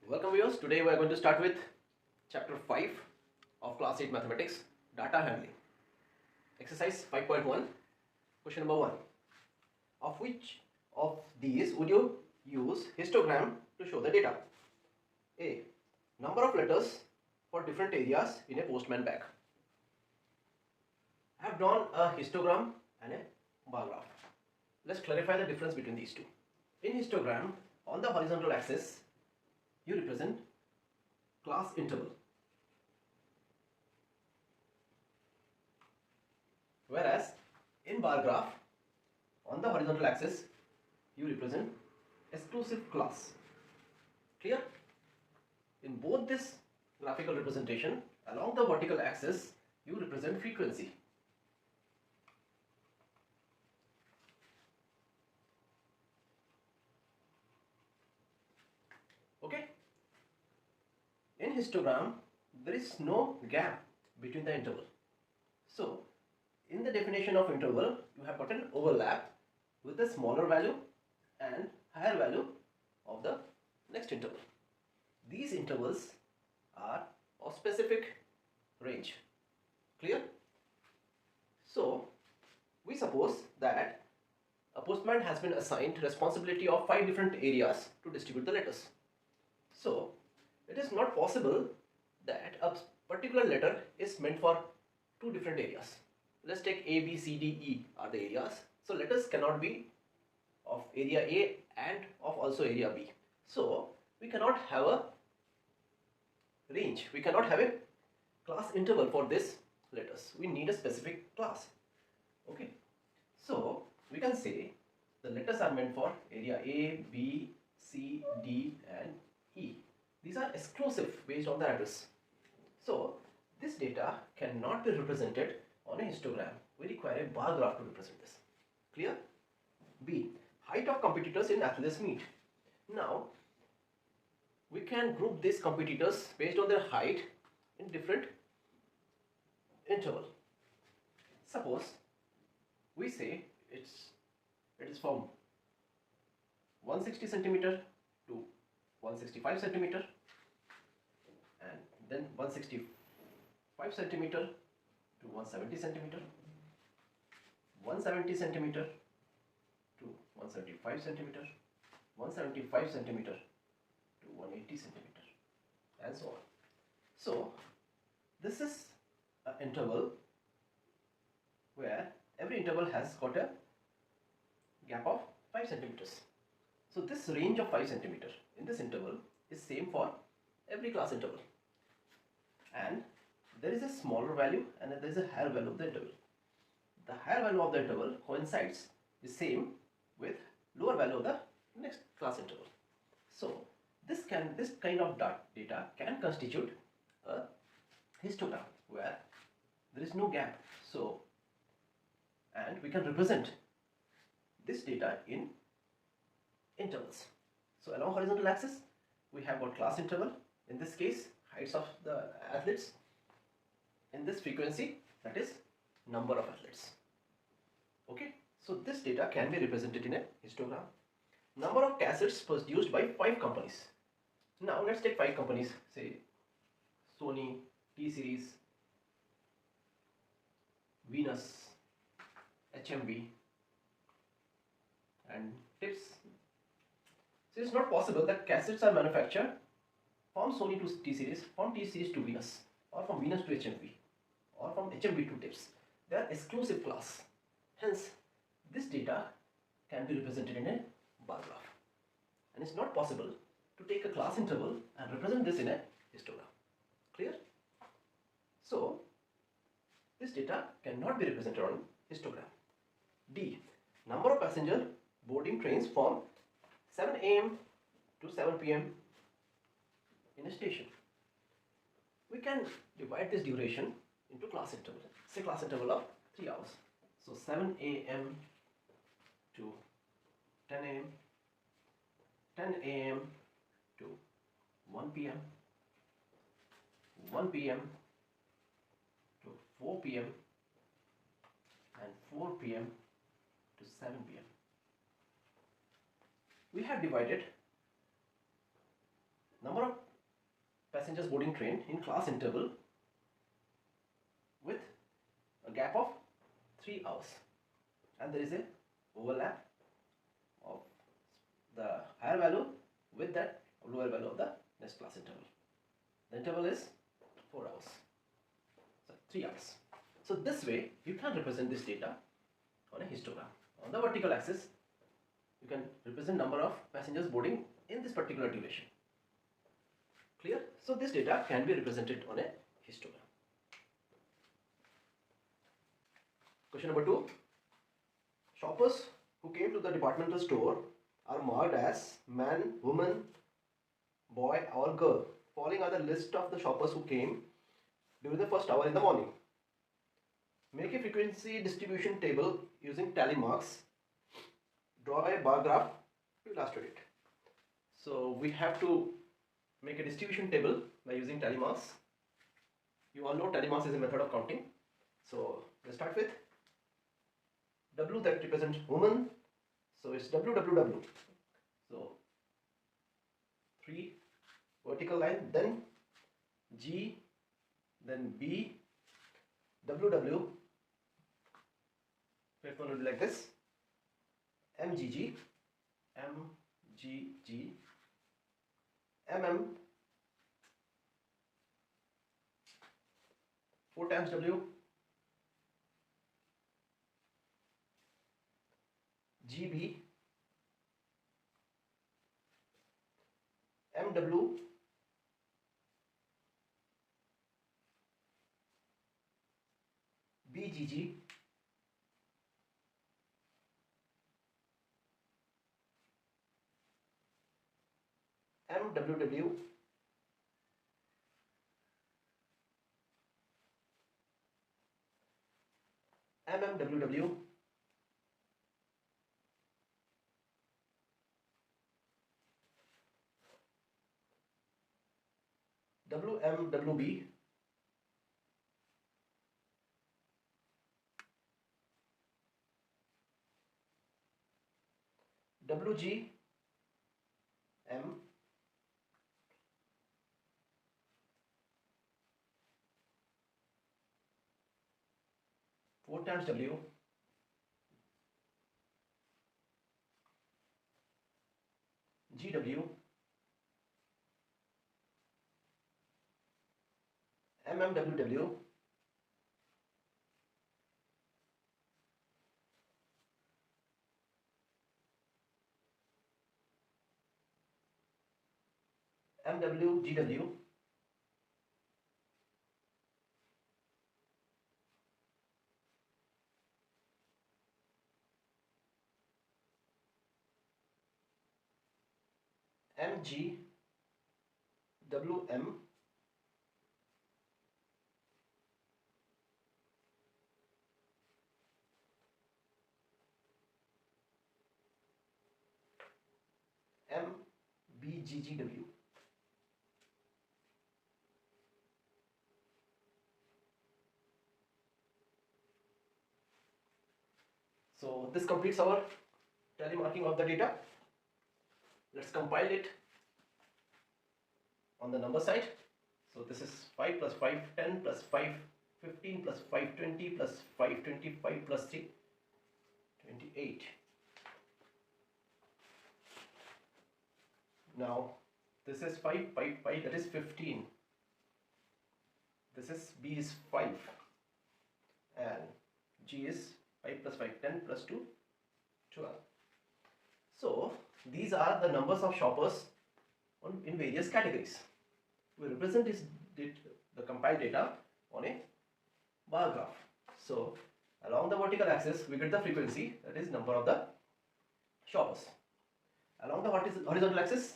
Welcome viewers. Today we are going to start with chapter 5 of class 8 mathematics, data handling. Exercise 5.1, question number 1. Of which of these would you use histogram to show the data? A. Number of letters for different areas in a postman bag. I have drawn a histogram and a bar graph. Let's clarify the difference between these two. In histogram, on the horizontal axis, you represent class interval, whereas in bar graph, on the horizontal axis, you represent exclusive class. Clear? In both this graphical representation, along the vertical axis, you represent frequency. Okay? In histogram, there is no gap between the interval. So, in the definition of interval, you have got an overlap with the smaller value and higher value of the next interval. These intervals are of specific range. Clear? So, we suppose that a postman has been assigned responsibility of 5 different areas to distribute the letters. So, it is not possible that a particular letter is meant for 2 different areas. Let's take A, B, C, D, E are the areas. So, letters cannot be of area A and of also area B. So, we cannot have a range. We cannot have a class interval for this letters. We need a specific class. Okay. So, we can say the letters are meant for area A, B, C, D and E. These are exclusive based on the address. So, this data cannot be represented on a histogram. We require a bar graph to represent this. Clear? B. Height of competitors in athletics meet. Now, we can group these competitors based on their height in different interval. Suppose we say it is from 160 centimeter to 165 centimeter, and then 165 centimeter to 170 centimeter, 170 centimeter to 175 centimeter, 175 centimeter to 180 centimeter, and so on. So, this is an interval where every interval has got a gap of 5 centimeters. So, this range of 5 centimeter in this interval is same for every class interval, and there is a smaller value and there is a higher value of the interval. The higher value of the interval coincides the same with lower value of the next class interval. So, this kind of data can constitute a histogram where there is no gap. So, and we can represent this data in intervals. So, along horizontal axis, we have got class interval. In this case, heights of the athletes. In this frequency, that is number of athletes. Okay. So, this data can be represented in a histogram. Number of cassettes produced by 5 companies. Now, let's take 5 companies, say Sony, T-Series, Venus, HMV and Tips. So, it's not possible that cassettes are manufactured from Sony to T-Series, from T-Series to Venus, or from Venus to HMV, or from HMV to Tips. They are exclusive class. Hence, this data can be represented in a bar graph. And it's not possible to take a class interval and represent this in a histogram. Clear? So, this data cannot be represented on histogram. D. Number of passenger boarding trains from 7 AM to 7 PM in a station. We can divide this duration into class interval. Say class interval of 3 hours. So, 7 AM to 10 AM, 10 AM to 1 PM, 1 PM to 4 PM and 4 PM to 7 PM. We have divided number of passengers boarding train in class interval with a gap of 3 hours, and there is a overlap of the higher value with that lower value of the next class interval. The interval is 4 hours, so 3 hours. So this way you can represent this data on a histogram. On the vertical axis you can represent number of passengers boarding in this particular duration. Clear? So this data can be represented on a histogram. Question number 2. Shoppers who came to the departmental store are marked as man, woman, boy or girl. Following are the list of the shoppers who came during the first hour in the morning. Make a frequency distribution table using tally marks. Draw a bar graph to illustrate it. So we have to make a distribution table by using tally marks. You all know tally marks is a method of counting. So let's start with W that represents woman. So it's WWW. So 3 vertical line, then G, then B, WW. Fifth one will be like this: MGG, MGG, MM, 4 times W, GB, MW, BGG, MWW, MMWW, WMWB, WGM, 4 times W, GW, MMWW, MWGW, MGWM, MBGGW. So this completes our tally marking of the data. Let's compile it on the number side. So this is 5 plus 5, 10 plus 5, 15 plus 5, 20 plus 5, 25 plus 3, 28. Now this is 5, 5, 5, that is 15. This is B is 5 and G is 5 plus 5, 10 plus 2, 12. So these are the numbers of shoppers in various categories. We represent the compiled data on a bar graph. So along the vertical axis we get the frequency, that is number of the shoppers. Along the horizontal axis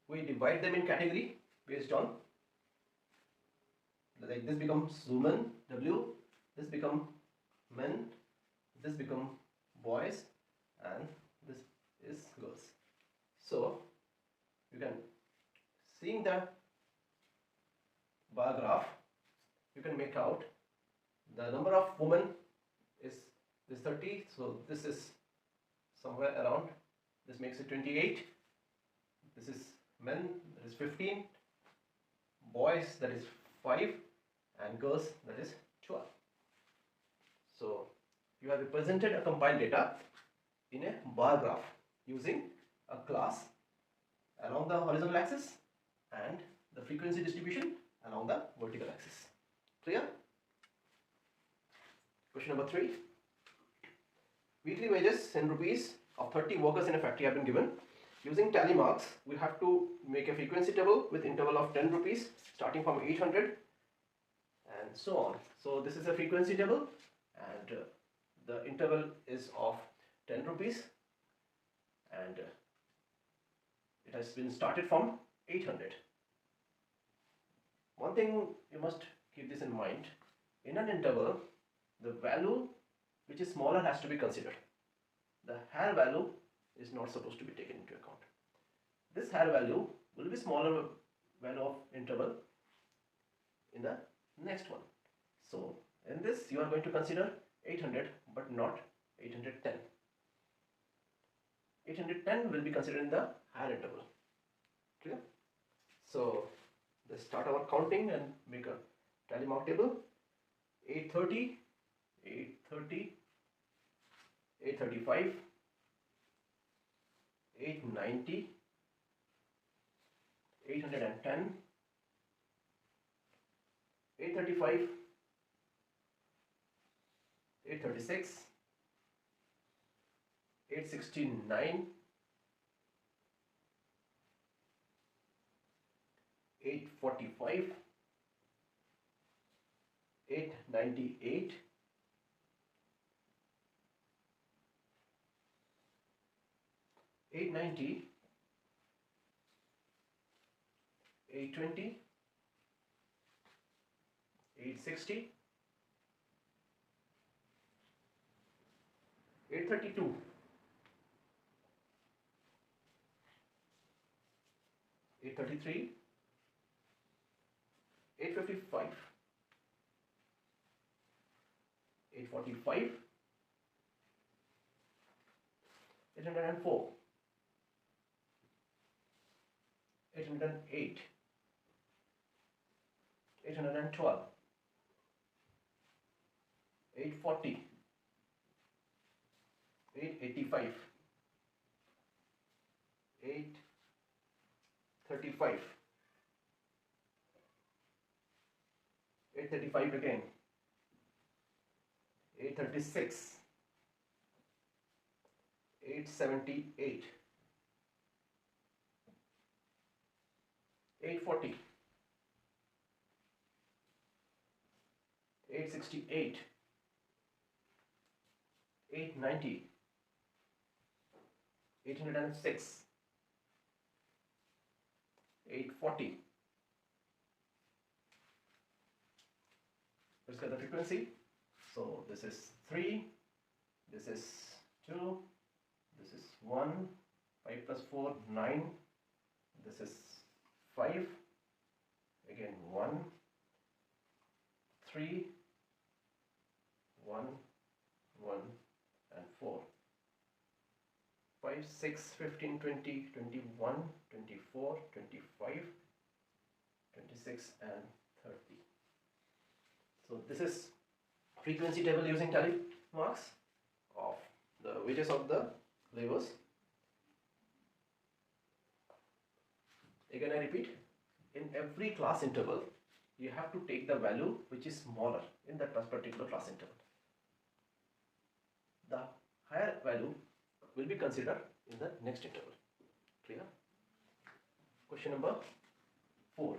we divide them in category based on, like this becomes women, W, this become men, this become boys, and this is girls. So you can, seeing the bar graph, you can make out the number of women is this 30, so this is somewhere around, this makes it 28, this is men, that is 15, boys that is 5 and girls that is 12. So you have represented a compiled data in a bar graph using a class along the horizontal axis and the frequency distribution along the vertical axis. Clear? Question number 3. Weekly wages in rupees of 30 workers in a factory have been given. Using tally marks, we have to make a frequency table with interval of 10 rupees starting from 800 and so on. So this is a frequency table and the interval is of 10 rupees and it has been started from 800. One thing you must keep this in mind. In an interval, the value which is smaller has to be considered. The higher value is not supposed to be taken into account. This higher value will be smaller value of interval in the next one. So in this you are going to consider 800 but not 810. 810 will be considered in the higher interval. Clear? So let's start our counting and make a tally mark table. 830, 830, 835, 890, 810, 835, 836, 869, 845, 898, 890, 820, 860, 832, 833, 855, 845, 804, 808, 812, 840, 885, 835, 835 again, 836, 878, 840, 868, 890, 806, 840. Let's get the frequency. So this is 3, this is 2, this is 1, 5 plus 4, 9, this is 5, again 1, 3, 1, 1 and 4. 5, 6, 15, 20, 21, 24, 25, 26 and 30. So this is frequency table using tally marks of the wages of the laborers. Again I repeat, in every class interval you have to take the value which is smaller in that particular class interval. The higher value will be considered in the next interval. Clear? Question number 4.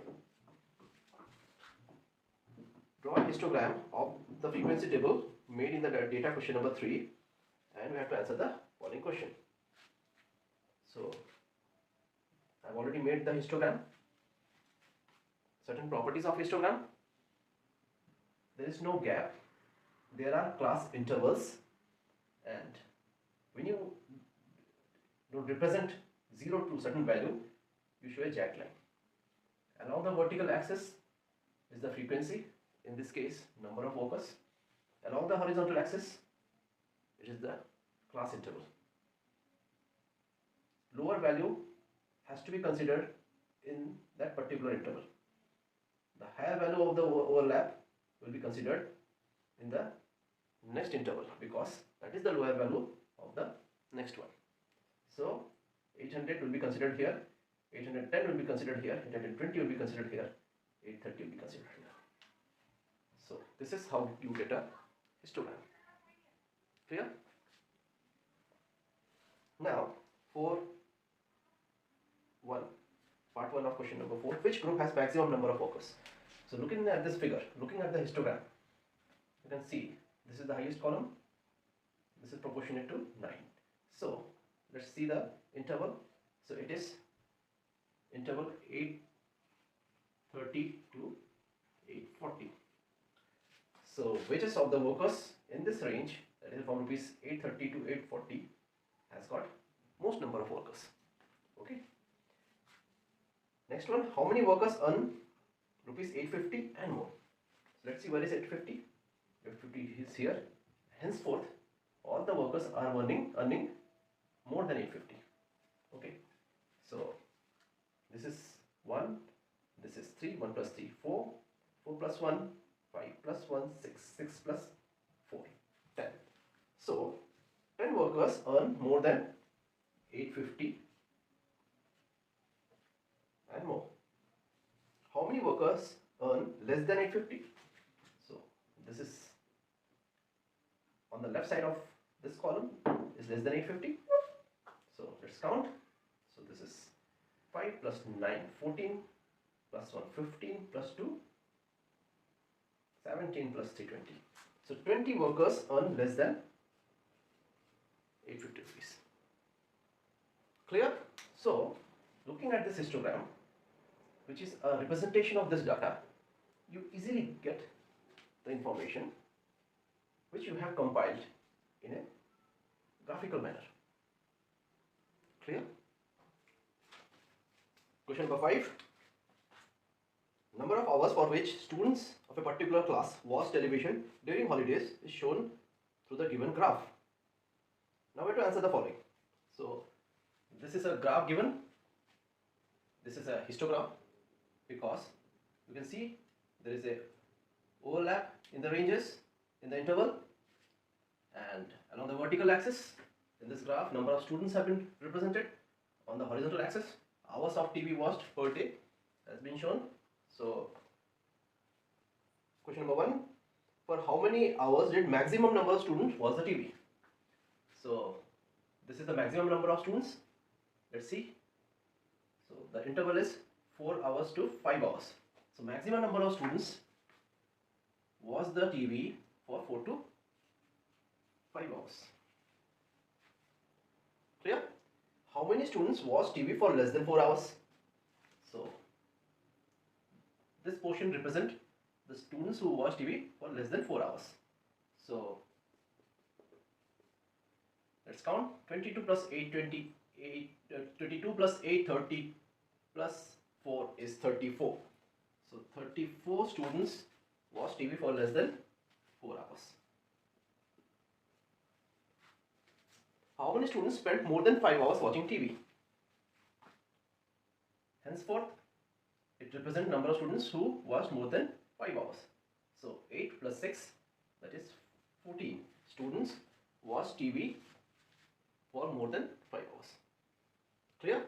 Draw a histogram of the frequency table made in the data question number 3 and we have to answer the following question. So I have already made the histogram. Certain properties of histogram. There is no gap. There are class intervals and when you represent 0 to certain value, you show a jagged line. Along the vertical axis is the frequency, in this case number of workers. Along the horizontal axis it is the class interval. Lower value has to be considered in that particular interval. the higher value of the overlap will be considered in the next interval, because that is the lower value of the next one. So 800 will be considered here, 810 will be considered here, 820 will be considered here, 830 will be considered here. So this is how you get a histogram. Clear? Now for part 1 of question number 4, which group has maximum number of workers? So looking at this figure, looking at the histogram, you can see this is the highest column, this is proportionate to 9. So let's see the interval. So it is interval 830 to 840. So wages of the workers in this range, that is from rupees 830 to 840, has got most number of workers. Okay. Next one, how many workers earn rupees 850 and more? So let's see, where is 850? 850 is here. Henceforth, all the workers are earning more than 850. Okay. So this is 1, this is 3, 1 plus 3, 4, 4 plus 1, 5 plus 1, 6, 6 plus 4, 10. So 10 workers earn more than 850 and more. How many workers earn less than 850? So this is on the left side of this column is less than 850. So let's count. So this is 5 plus 9, 14 plus 1, 15 plus 2, 17 plus 3, 20. So 20 workers earn less than 850 rupees. Clear? So looking at this histogram, which is a representation of this data, you easily get the information which you have compiled in a graphical manner. Clear? Question number 5. Number of hours for which students of a particular class watch television during holidays is shown through the given graph. Now we have to answer the following. So this is a graph given. This is a histogram, because you can see there is a overlap in the ranges in the interval, and along the vertical axis in this graph number of students have been represented. On the horizontal axis hours of TV watched per day has been shown. So question number 1, for how many hours did maximum number of students watch the TV? So this is the maximum number of students. Let's see. So the interval is 4 hours to 5 hours. So maximum number of students watch the TV for 4 to 5 hours. Clear? How many students watch TV for less than 4 hours? So this portion represents the students who watch TV for less than 4 hours. So let's count. 22 plus 820, 22 plus 830 plus 4 is 34. So 34 students watch TV for less than 4 hours. How many students spent more than 5 hours watching TV? Henceforth, it represents number of students who watched more than 5 hours. So 8 plus 6, that is 14 students watch TV for more than 5 hours. Clear?